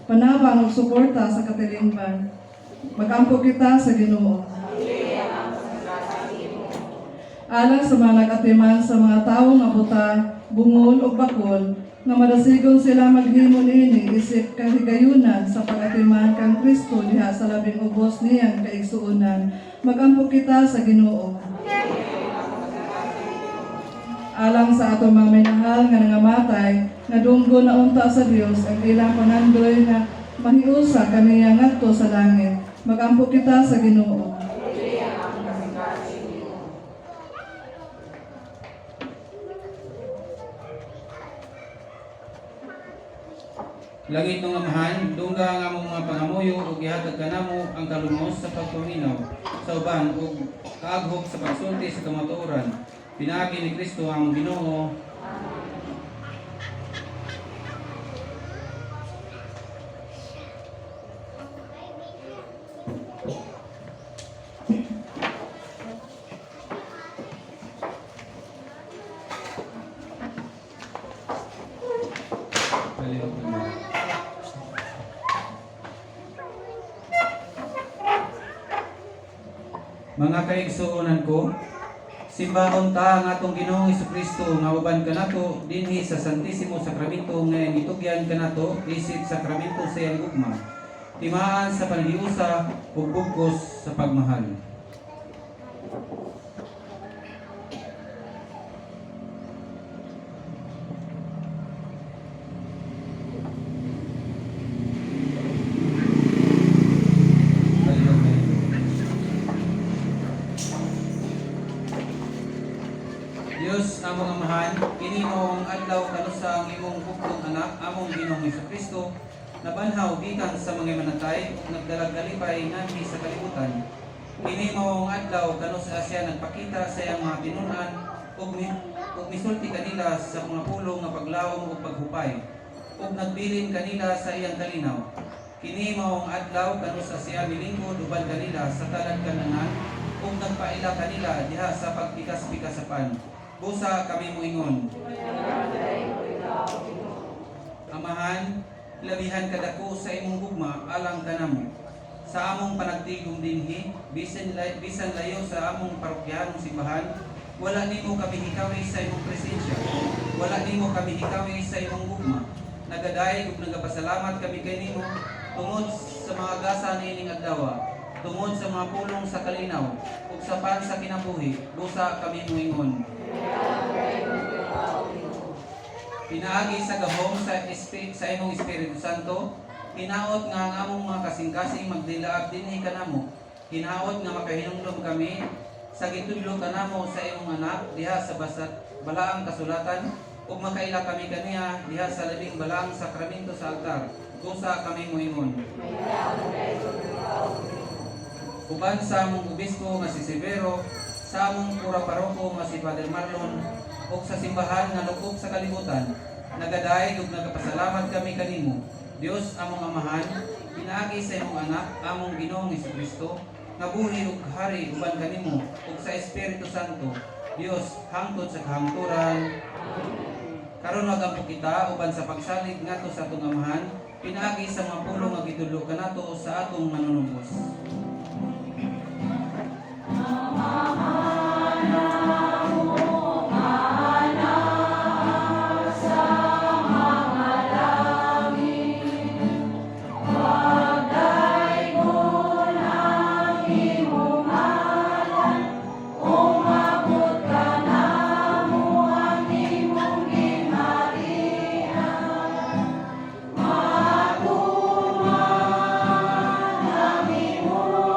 panabang o suporta sa katilingban. Mag-ampo kita sa Ginoo. Alang sa mga nag-atiman sa mga tawo nga buta, bungol o bakol, nga madasigon sila maghimo niini isip kahigayunan sa pag-atiman kang Kristo diha sa labing ubos niyang kaigsuonan. Mag-ampo kita sa Ginoo. Alang sa atong mga minahal nga nangamatay, nga dunggo na unta sa Dios ang ilang panandoy nga mahiusa kaniya ngadto sa langit. Mag-ampo kita sa Ginoo. Langit ng Amahan, dungga ang among mga pangamuyo ug gihatag kanamo ang kalumos sa pagpaminaw sa uban ug kaaghog sa pagsulti sa kamatuoran. Pinaagi ni Kristo ang Ginoo. Mga kaigsuonan ko, simbahon ta ang atong Ginoong Hesukristo nga uban kanato dinhi sa Santissimo Sakramento nga gitugyan kanato isip sakramento sa iyang gugma. Timaan sa panhiusa ug bugkos sa pagmahal. Diyos among Amahan, kini mong adlaw kanusa ang imong bugtong anak among Ginoong Hesukristo nabanhaw gikan sa mga manatay ug nagdalag kalipay nganhi sa kalibutan. Kini mong adlaw kanusa siya nagpakita sa iyang mga tinun-an ug misulti kanila sa mga pulong nga paglaom ug paghupay ug nagbilin kanila sa iyang kalinaw. Kini mong adlaw kanusa siya milingkod uban kanila sa talad kananan ug nagpaila kanila diha sa pagpikas-pikasapan. Busa kami moingon. Amahan, labihan kadako sa imong gugma alang kanamo. Sa among panagtigom dinhi, bisan layo sa among parokyahanong simbahan, wala nimo kami hikawi sa imong presensya. Wala nimo kami hikawi sa imong gugma. Nagadayeg ug nagapasalamat kami kay nimo tungod sa mga gasa niining adlaw, tungod sa mga pulong sa kalinaw ug sa pan sa kinabuhi. Busa kami moingon. Pinaagi sa gahom sa imong Espiritu Santo, hinaot nga ang among mga kasing-kasing magdilaab dinhi kanamo. Hinaot nga makahinumdom kami sa gitudlo kanamo sa imong anak diha sa balaang kasulatan ug makaila kami kaniya diha sa labing balaang sakramento sa altar. Busa kami moingon. Uban sa among obispo nga si Severo, sa among pura paroko nga si Father Marlon, ug sa simbahan nga lukop sa kalibutan, nagadayeg ug nagapasalamat kami kanimo. Dios among Amahan, pinaagi sa imong anak among Ginoong Hesukristo, nga buhi ug hari uban kanimo ug sa Espiritu Santo, Dios hangtod sa kahangturan. Karon magampo kita uban sa pagsalig ngadto sa atong Amahan, pinaagi sa mga pulong nga gitudlo kanato sa atong manunubos. Matuman kami mo.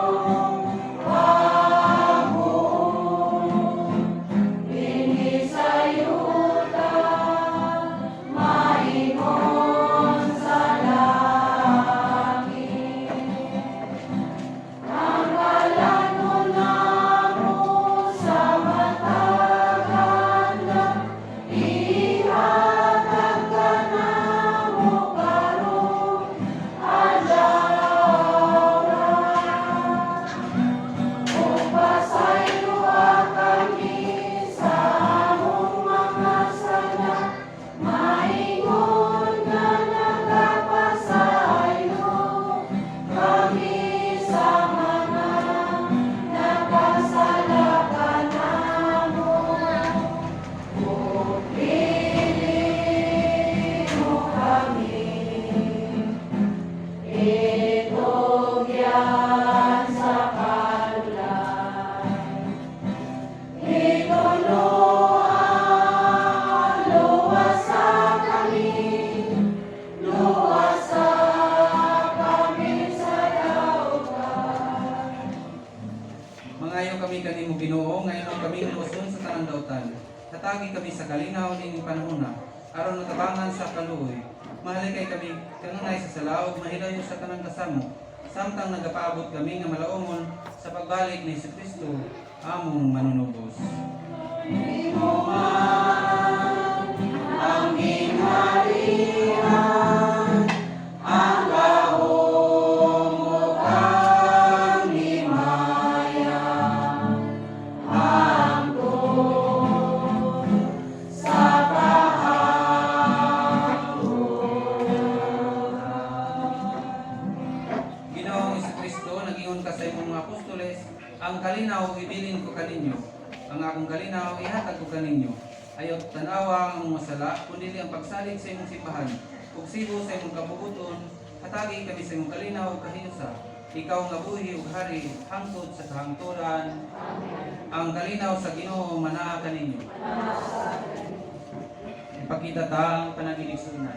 Mangayo kami kanimo Ginoo, ngayon kami luoson sa tanang dautan. Hatagi kami sa kalinaw ning panahona, aron natabangan sa kaluoy. Mahalay kay kami kanunay sa salaog, mahilayo sa tanang kasamo. Samtang nagapaabot kami nga malaumon sa pagbalik ni Kristo, among manunubos. Ang ginharian, ang gahom ug ang himaya, hangtod sa Ginoong Kristo, nag-ingon ka sa imong mga apostoles, ang kalinaw ibilin ko kaninyo, ang akong kalinaw ihatag ko kaninyo. Ayot tanawa ang mga sala, kundi ang pagsalig sa imong simbahan, ug sibo sa imong kabubuton, hatagi kami sa imong kalinaw ug kahiusa. Ikaw nga buhi ug hari, hangtod sa kahangturan. Ang kalinaw sa Ginoo manaa kaninyo. Ipakita ta ang panaginip sunan.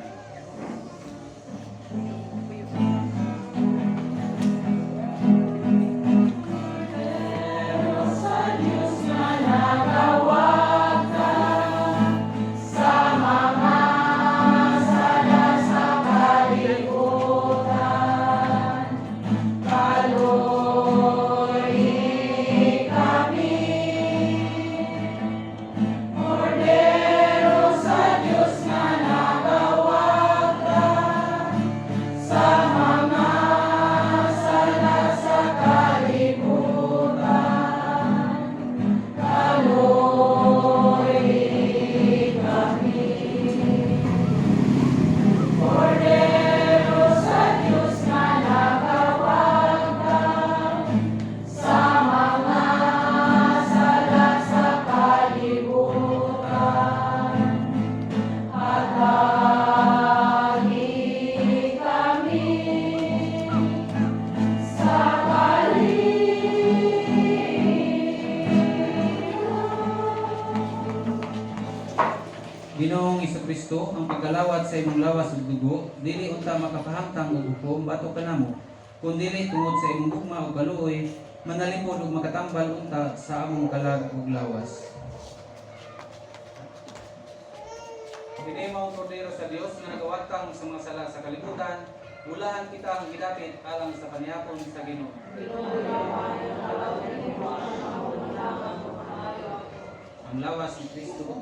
Ginoong Kristo, ang pagkalawat sa imong lawas ug dugo, dili unta makapahamtang og hukom batok kanamo, kun dili tungod sa imong gugma ug kaluoy, manalipod ug makatambal unta sa among kalag ug lawas. Kini mao kordero sa Dios nga nagawatang sa mga sala sa kalibutan, ulahan kita ang gidapit alang sa panihapon sa Ginoo. Ang lawas ni Kristo.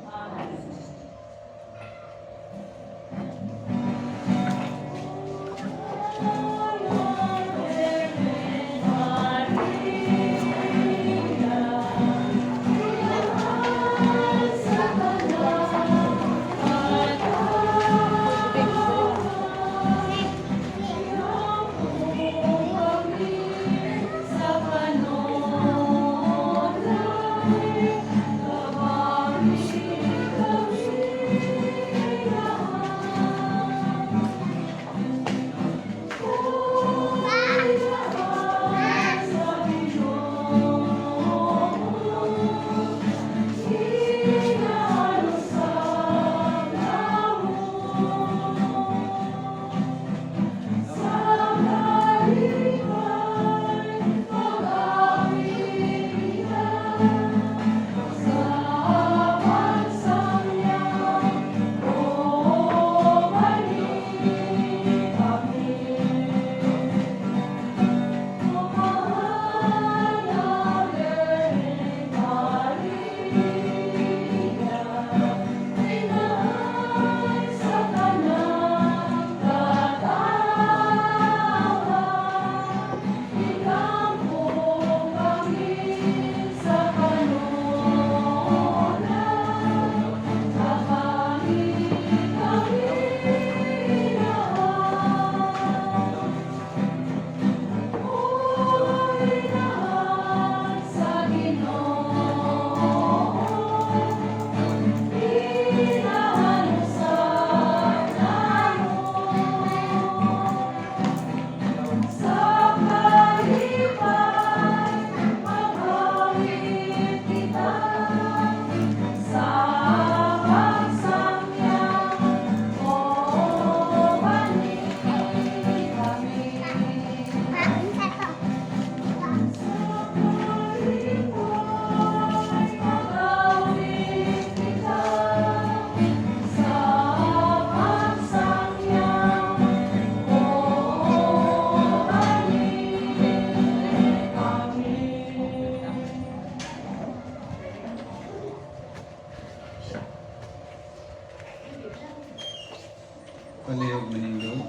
Palihog manindog.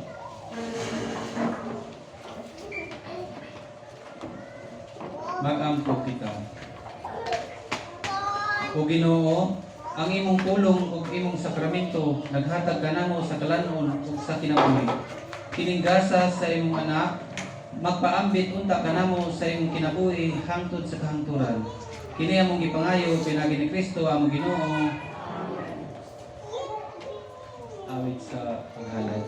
Mag-ampo kita. O Ginoo, ang imong pulong ug imong sakramento naghatag kanamo sa kalanon ug sa kinabuhi. Kininggrasa sa imong anak, magpaambit unta kanamo sa imong kinabuhi hangtod sa kahangturan. Kini among gipangayo pinagi ni Kristo among Ginoo. Awit sa paghalad.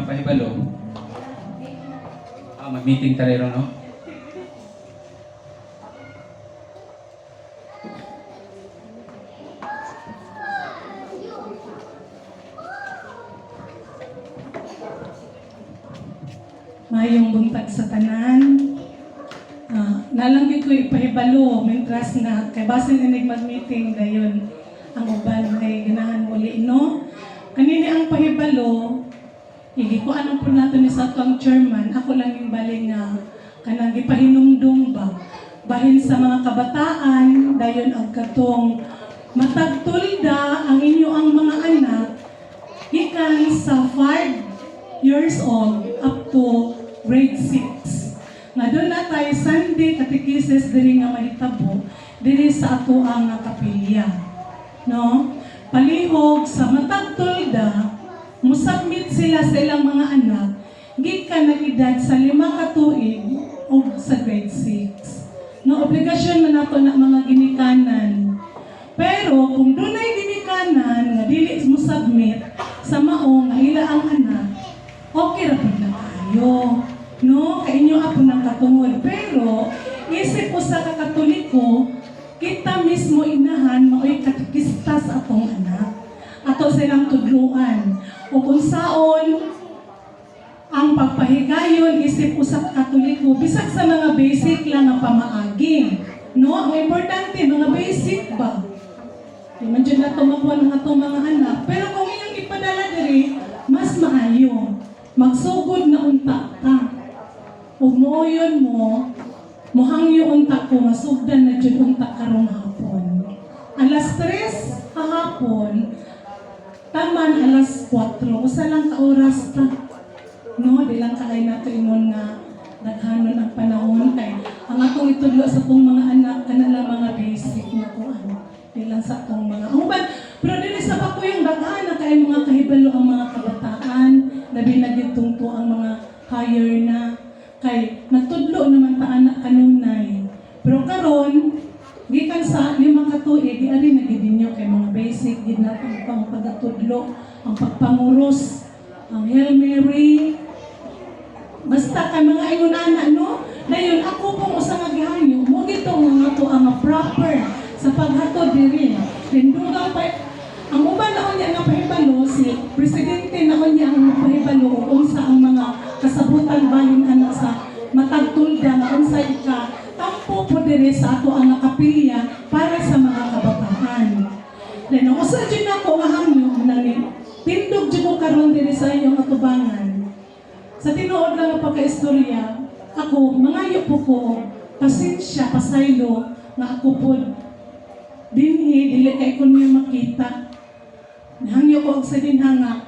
Pahibalo. Mag-meeting tayo no? Mayong buntag sa tanan. Nalanggit ko ipahibalo mentras na kay basin inig mag-meeting dayon ang uban ay ganahan uli no. Kanini ang pahibalo hindi ko anong po nato ni sa tuang chairman, ako lang yung baling nga kanang gipahinumdum ba bahin sa mga kabataan dayon ang katong matagtulda ang inyo ang mga anak gikan sa 5 years old up to grade 6. Nga doon na tayo Sunday catechesis diri nga mahitabo diri sa ato ang kapilya. No? Palihog sa matagtulda musabmit sila sa ilang mga anak, gikan na edad sa 5 ka tuig o sa grade 6. No, obligasyon man nato na mga ginikanan. Pero kung dunay ginikanan nga dili mo submit sa mao nga ila ang anak, okay ra pud na kayo. No, kay inyo apo nang katungod. Pero isip ko sa Katoliko, kita mismo inahan mao'y katikista sa atong anak. Ato silang tudluan. O kung saon ang pagpahigayon isip usak Katoliko bisag sa mga basic lang ang pamaagi, no? Ang importante mga basic ba? Di man dyan na tumakuha ng atong mga anak, pero kung iyong ipadala diri mas maayo magsugod na unta ka ug mooyon mo mohangyo unta ko masugdan na jud unta karong hapon alas 3 hapon taman alas 4, usa lang ka oras ta. No, di lang kalay nato inon nga daghanon ang panahon kay ang atong itudlo sa tong mga anak kanang mga basic na kuan. Di lang sa tong mga uban. Pero dili sa bakuyong daghan na kay mga kahibalo ang mga kabataan, labi na gitong to ang mga higher na kay nagtudlo naman ta anak kanunay. Pero karon gikan sa 5 ka tuig di ari nagidinyo kay mga basic gid nato ang pagtudlo, ang pagpanguros, ang Hail Mary. Basta kay mga ingon ana no, dayon ako pong usa nga gihanyo mo gito nga to ang proper sa paghatod diri. Lindugang pa ang uban naon niya nga pahibalo si presidente naon niya ang pahibalo unsa ang mga kasabutan bahin ana sa matagtulda nga unsa ika tampo po diri sa ato ang kapilya para sa mga kabataan. Then usa jud nako nga hamyo nani tindog jud ko karon diri sa inyong atubangan. Sa tinuod lang nga pagkaistorya, ako, mangayo po ko, pasensya, pasaylo, nga ako po, dinhi, dili kay ko niya makita. Nahangyo ko og sa dinhanga,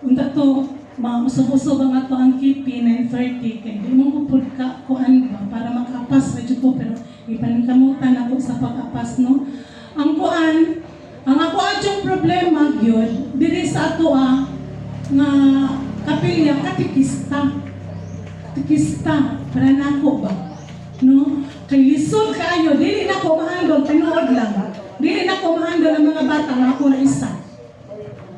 unta to, mausog-usog ang ato ang kipi, 9:30, kay di mo po ka, kuan ba, para makapas, radyo ko, pero ipaningkamutan ako sa pag-apas, no? Ang kuan, ang ako adyong problema, gyud diri sa ato nga kapilya, katikista, para nako ba? No? Kay lisod kaayo, dili na ko mahandol, tinuod lang. Dili na ko mahandol ang mga bata nga ako na isa.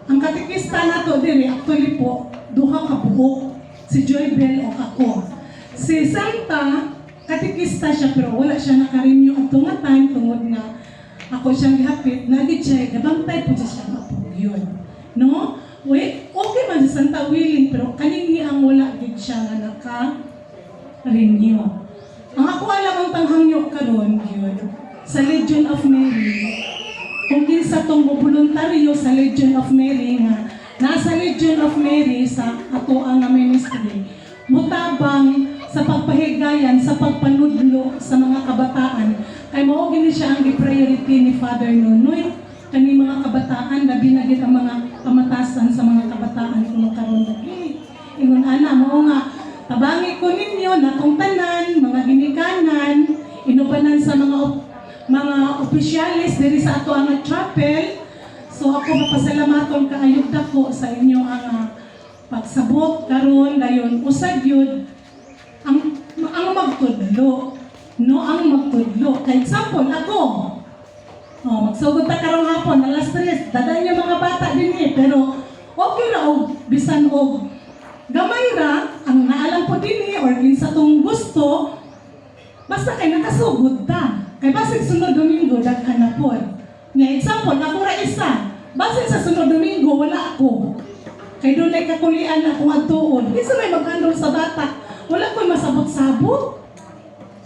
Ang katikista nato diri, actually po, duha ka buhok. Si Joybel o ako. Si Santa, katikista siya, pero wala siya nakarenew at nga time, tungod nga ako siyang gihapit, nagit siya, nabantay po siya mapugyon. No? Wait, okay man si Santa willing, pero kanini ang wala gid siya nga naka-renew. Ang ako alam ang tanghangyo karon yun, sa Legion of Mary, kung kinsa tong voluntaryo sa Legion of Mary nga, nasa Legion of Mary sa ato ang ministry, mutabang sa pagpahigayan, sa pagpanudlo sa mga kabataan, kay mao gini siya ang priority ni Father Nonoy, kani mga kabataan, labi na gid ang mga kamatasan sa mga kabataan kuno karon lagi. Ingon ana mao nga tabangi ko ninyo natong tanan, mga ginikanan, inubanan sa mga opisyalis diri sa ato ang chapel. So ako mapasalamaton kaayod dako sa inyo ang pagsabot karon dayon usad yun ang magtudlo. No, ang magtudlo. Kay example, ako, magsugod ta karong hapon, alas 3, daday niyo mga bata din pero okay ra og bisan og gamay ra, ang naalam po din or kinsa tong gusto, basta kay nakasugod ta. Kay basig sunod Domingo, daghan na po. Nga example, ako ra isa, basig sa sunod Domingo, wala ako. Kay doon ay kakulian na akong atuon. Kinsa may mag-handle sa bata, wala ko'y masabot-sabot.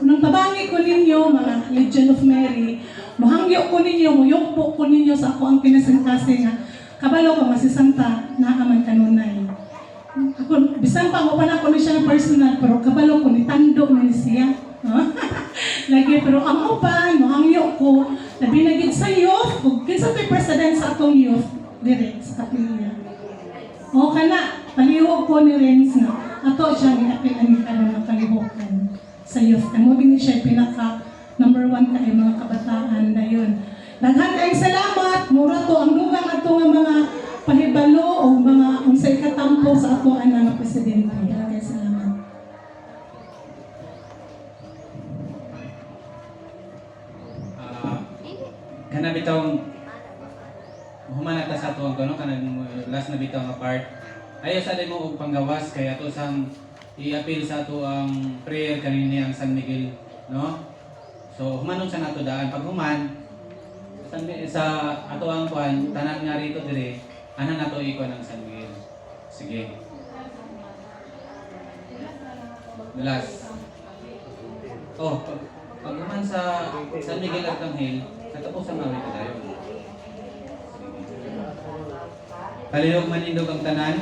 Nung tabangi ko ninyo, mga Legion of Mary, mahangyo ko ninyo, muyokpo ko ninyo sa ako ang pinasangkasi nga, kabalo ka masisanta, naaman kanunay. Ako, bisan pa ako pa na ako ni siya personal, pero kabalo ko ni tando na siya. Lagi, pero ang upan, mahangyo ko, nabinagid sa youth, kung kinsa to'y president sa atong youth, direct sa kapilya. O kana, palihog ko ni Renz na, ato siya ginapilan ni karon ng kalihokan sa youth. Kamo din siya pinaka number 1 kay mga kabataan na yun. Daghan kayong salamat, mura to ang dugang ato nga mga pahibalo o mga unsay katampo sa ato ang presidente. Kaya salamat. Kana bitong human ta sa ato ang kanang last na bitaw nga part. Ayo sa mo og panggawas kay ato sang i-appeal sa ato ang prayer kanini ang San Miguel, no? So humanon sa nato daan pag human sa ato ang kuan tanan nga rito dire ana nato ikon ang San Miguel. Sige. Last. Oh, pag human sa San Miguel Arcangel, katapusan na rin tayo. Kalihog manindog ang tanan.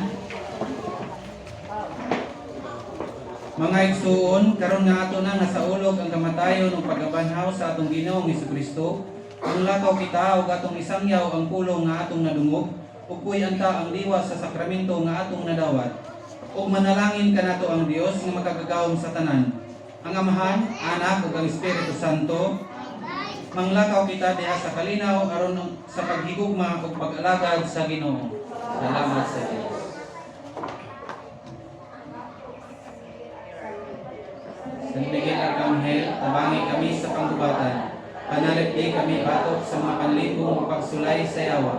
Mga igsuon, karon nga ato na nasa ulog ang kamatayon ug pagabanhaw sa atong Ginoong Hesukristo. Kung lakaw kita ug atong isangyaw ang pulong nga atong nadungog, ug anta ang diwa sa sakramento nga atong nadawat. Ug manalangin kanato ang Dios nga makagagawom sa tanan. Ang Amahan, Anak ug ang Espiritu Santo. Manglakaw kita diha sa kalinaw aron sa paghigugma ug pag-alagad sa Ginoo. Salamat sa Diyos. San Miguel Arcangel, tabangi kami sa panggubatan. Panalipdi kami batok sa mga panlibong pagsulay sa yawa.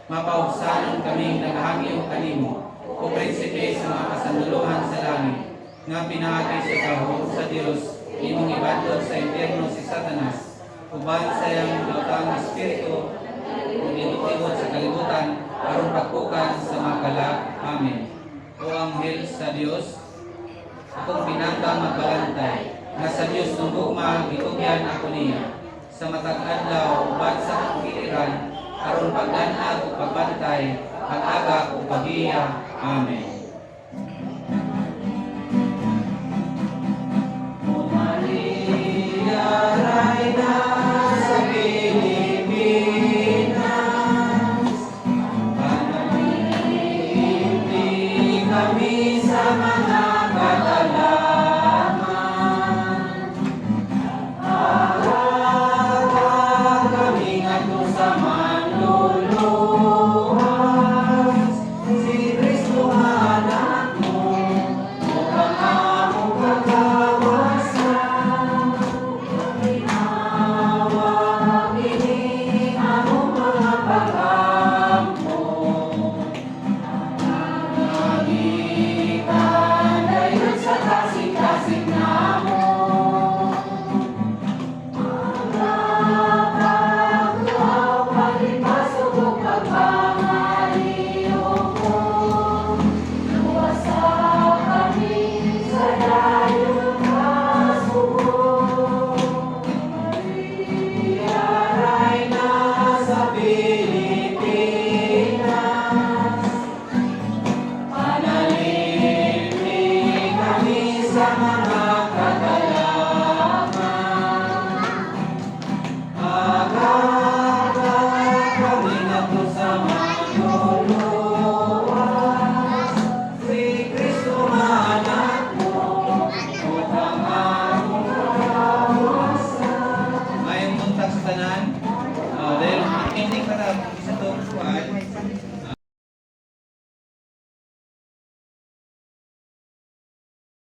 Mapaubsanon kami naghangyo kanimo. O prinsipe sa mga kasanduluhan sa langit. Nga pinaagi sa kahon sa Diyos, imong ibadlog sa impyerno si Satanas. Uban sa iyang lautang espiritu, ug inutiwod sa kalibutan, aron pagpukan sa mga kalag. Amen. O anghel sa Diyos, akong pinaka magbalantay, nga sa Diyos ng gugma, gitugyan ako niya. Sa matag adlaw, ubad sa pagkiliran, aron pagdanag o pagbantay, pag-agak o paghiya. Amen. mga